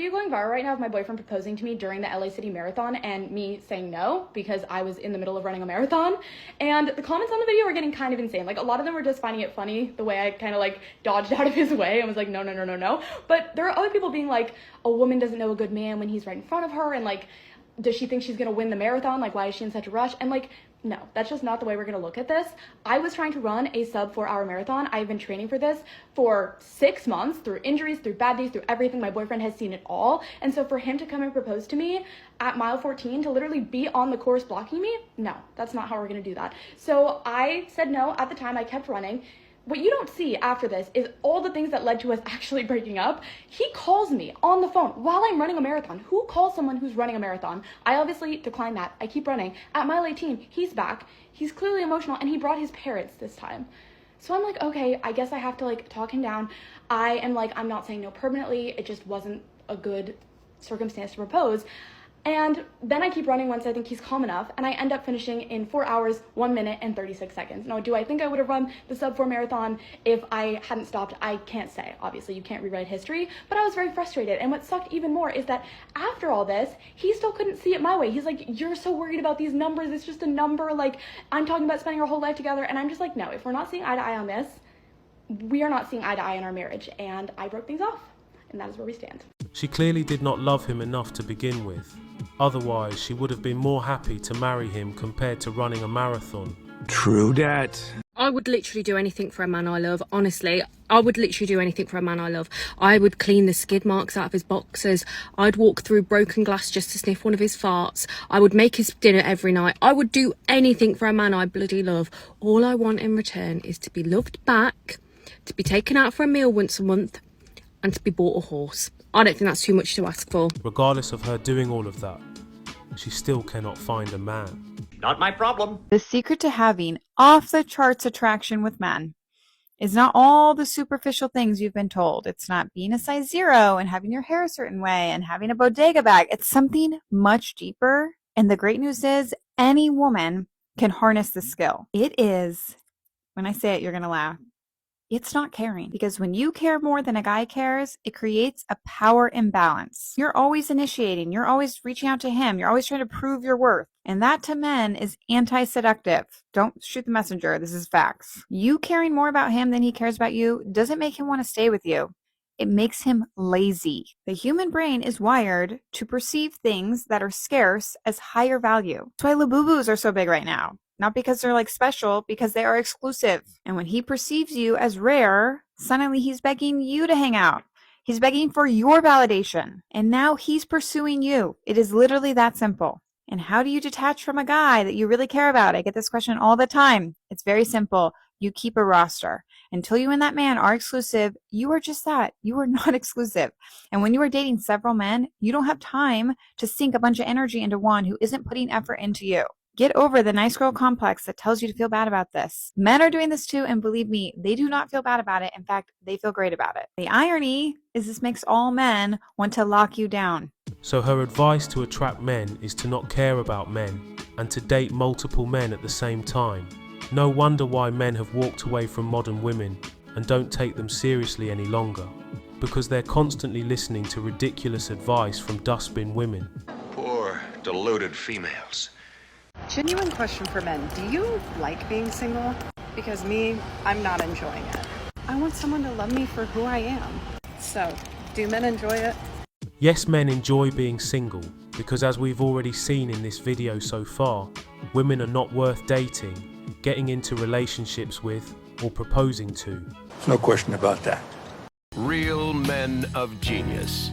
video going viral right now of my boyfriend proposing to me during the LA City Marathon and me saying no because I was in the middle of running a marathon. And the comments on the video were getting kind of insane. Like, a lot of them were just finding it funny the way I kind of like dodged out of his way and was like, no, no, no, no, no. But there are other people being like, a woman doesn't know a good man when he's right in front of her, and like, does she think she's gonna win the marathon? Like, why is she in such a rush? And like, no, that's just not the way we're gonna look at this. I was trying to run a sub 4-hour marathon. I've been training for this for 6 months, through injuries, through bad days, through everything. My boyfriend has seen it all. And so for him to come and propose to me at mile 14, to literally be on the course blocking me, no, that's not how we're gonna do that. So I said no. At the time, I kept running. What you don't see after this is all the things that led to us actually breaking up. He calls me on the phone while I'm running a marathon. Who calls someone who's running a marathon? I obviously declined that. I keep running. At mile 18, he's back. He's clearly emotional, and he brought his parents this time. So I'm like, okay, I guess I have to like talk him down. I am like, I'm not saying no permanently. It just wasn't a good circumstance to propose. And then I keep running once I think he's calm enough, and I end up finishing in 4 hours, 1 minute, and 36 seconds. Now, do I think I would have run the sub 4 marathon if I hadn't stopped? I can't say. Obviously, you can't rewrite history, but I was very frustrated. And what sucked even more is that after all this, he still couldn't see it my way. He's like, you're so worried about these numbers. It's just a number. Like, I'm talking about spending our whole life together. And I'm just like, no, if we're not seeing eye to eye on this, we are not seeing eye to eye in our marriage. And I broke things off, and that is where we stand. She clearly did not love him enough to begin with. Otherwise, she would have been more happy to marry him compared to running a marathon. True that. I would literally do anything for a man I love. Honestly, I would literally do anything for a man I love. I would clean the skid marks out of his boxers. I'd walk through broken glass just to sniff one of his farts. I would make his dinner every night. I would do anything for a man I bloody love. All I want in return is to be loved back, to be taken out for a meal once a month, and to be bought a horse. I don't think that's too much to ask for. Regardless of her doing all of that, she still cannot find a man. Not my problem. The secret to having off-the-charts attraction with men is not all the superficial things you've been told. It's not being a size 0 and having your hair a certain way and having a bodega bag. It's something much deeper. And the great news is any woman can harness this skill. It is, when I say it, you're going to laugh. It's not caring, because when you care more than a guy cares, it creates a power imbalance. You're always initiating. You're always reaching out to him. You're always trying to prove your worth. And that to men is anti-seductive. Don't shoot the messenger. This is facts. You caring more about him than he cares about you doesn't make him want to stay with you. It makes him lazy. The human brain is wired to perceive things that are scarce as higher value. That's why Labubus are so big right now. Not because they're like special, because they are exclusive. And when he perceives you as rare, suddenly he's begging you to hang out. He's begging for your validation. And now he's pursuing you. It is literally that simple. And how do you detach from a guy that you really care about? I get this question all the time. It's very simple. You keep a roster. Until you and that man are exclusive, you are just that. You are not exclusive. And when you are dating several men, you don't have time to sink a bunch of energy into one who isn't putting effort into you. Get over the nice girl complex that tells you to feel bad about this. Men are doing this too, and believe me, they do not feel bad about it. In fact, they feel great about it. The irony is this makes all men want to lock you down. So her advice to attract men is to not care about men and to date multiple men at the same time. No wonder why men have walked away from modern women and don't take them seriously any longer, because they're constantly listening to ridiculous advice from dustbin women. Poor, deluded females. Genuine question for men. Do you like being single? Because me, I'm not enjoying it. I want someone to love me for who I am. So, do men enjoy it? Yes, men enjoy being single, because as we've already seen in this video so far, women are not worth dating, getting into relationships with, or proposing to. No question about that. Real men of genius.